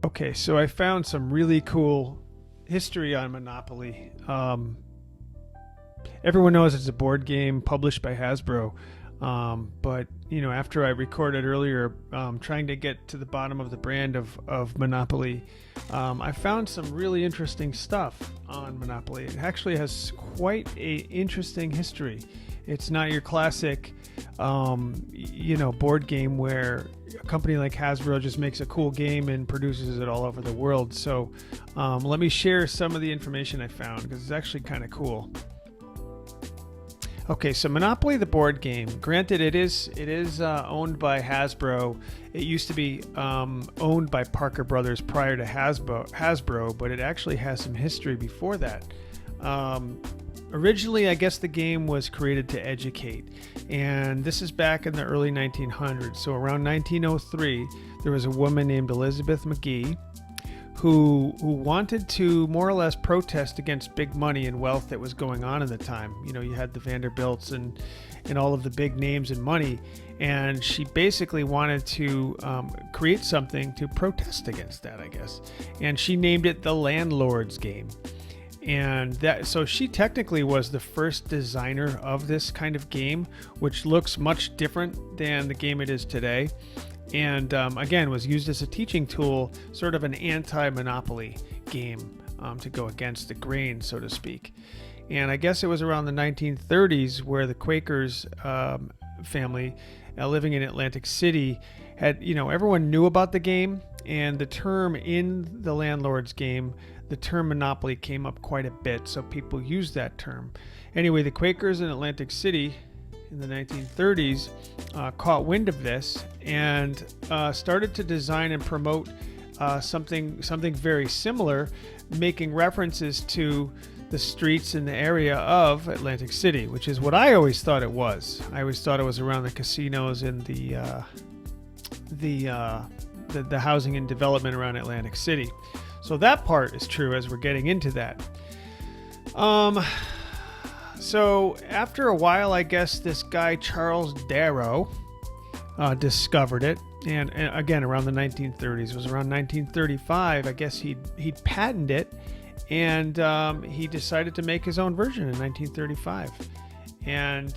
Okay, so I found some really cool history on Monopoly. Everyone knows it's a board game published by Hasbro. But after I recorded earlier, trying to get to the bottom of the brand of Monopoly, I found some really interesting stuff on Monopoly. It actually has quite a interesting history. It's not your classic, board game where a company like Hasbro just makes a cool game and produces it all over the world. So let me share some of the information I found because it's actually kind of cool. Okay, so Monopoly the board game. Granted, it is owned by Hasbro. It used to be owned by Parker Brothers prior to Hasbro, but it actually has some history before that. Originally, I guess the game was created to educate, and this is back in the early 1900s. So around 1903, there was a woman named Elizabeth McGee who wanted to more or less protest against big money and wealth that was going on in the time. You had the Vanderbilts and all of the big names and money, and she basically wanted to create something to protest against that, I guess. And she named it the Landlord's Game. And so she technically was the first designer of this kind of game, which looks much different than the game it is today. And again, was used as a teaching tool, sort of an anti-monopoly game to go against the grain, so to speak. And I guess it was around the 1930s where the Quakers family living in Atlantic City had, everyone knew about the game, and the term in the Landlord's Game, the term monopoly came up quite a bit, so people used that term. Anyway, the Quakers in Atlantic City in the 1930s caught wind of this and started to design and promote something very similar, making references to the streets in the area of Atlantic City, which is what I always thought it was. I always thought it was around the casinos and the housing and development around Atlantic City. So that part is true as we're getting into that. So after a while, I guess this guy Charles Darrow discovered it, and again around the 1930s. It was around 1935. I guess he'd patented it, and he decided to make his own version in 1935. And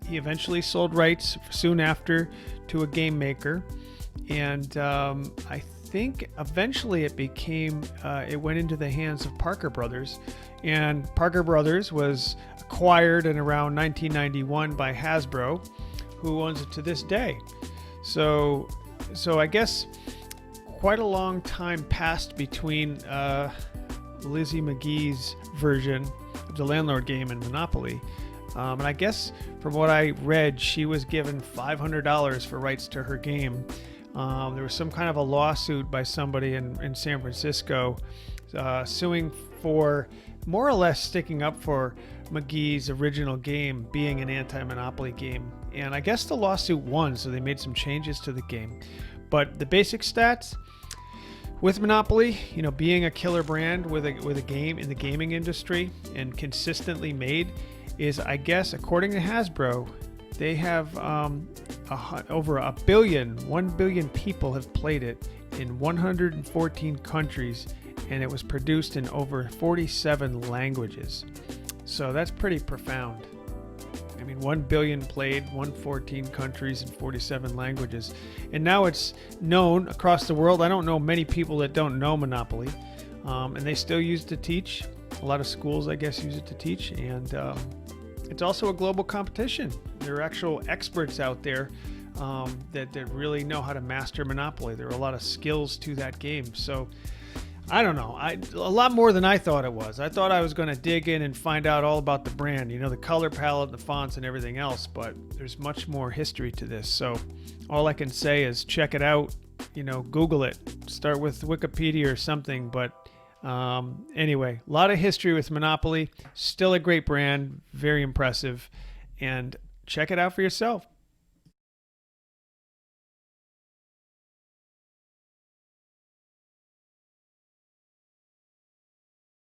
he eventually sold rights soon after to a game maker, and I think eventually it went into the hands of Parker Brothers, and Parker Brothers was acquired in around 1991 by Hasbro, who owns it to this day. So I guess quite a long time passed between Lizzie McGee's version of the Landlord Game and Monopoly. And I guess from what I read, she was given $500 for rights to her game. There was some kind of a lawsuit by somebody in San Francisco suing for more or less sticking up for McGee's original game being an anti-monopoly game. And I guess the lawsuit won, so they made some changes to the game. But the basic stats with Monopoly, being a killer brand with a game in the gaming industry and consistently made, is, I guess, according to Hasbro, they have over 1 billion people have played it in 114 countries, and it was produced in over 47 languages. So that's pretty profound. I mean, 1 billion played, 114 countries and 47 languages. And now it's known across the world. I don't know many people that don't know Monopoly. And they still use it to teach. A lot of schools, I guess, use it to teach. And it's also a global competition. There are actual experts out there that really know how to master Monopoly. There are a lot of skills to that game. So I don't know. A lot more than I thought it was. I thought I was going to dig in and find out all about the brand, the color palette, the fonts, and everything else. But there's much more history to this. So all I can say is check it out. Google it. Start with Wikipedia or something. But anyway, a lot of history with Monopoly. Still a great brand. Very impressive. And check it out for yourself.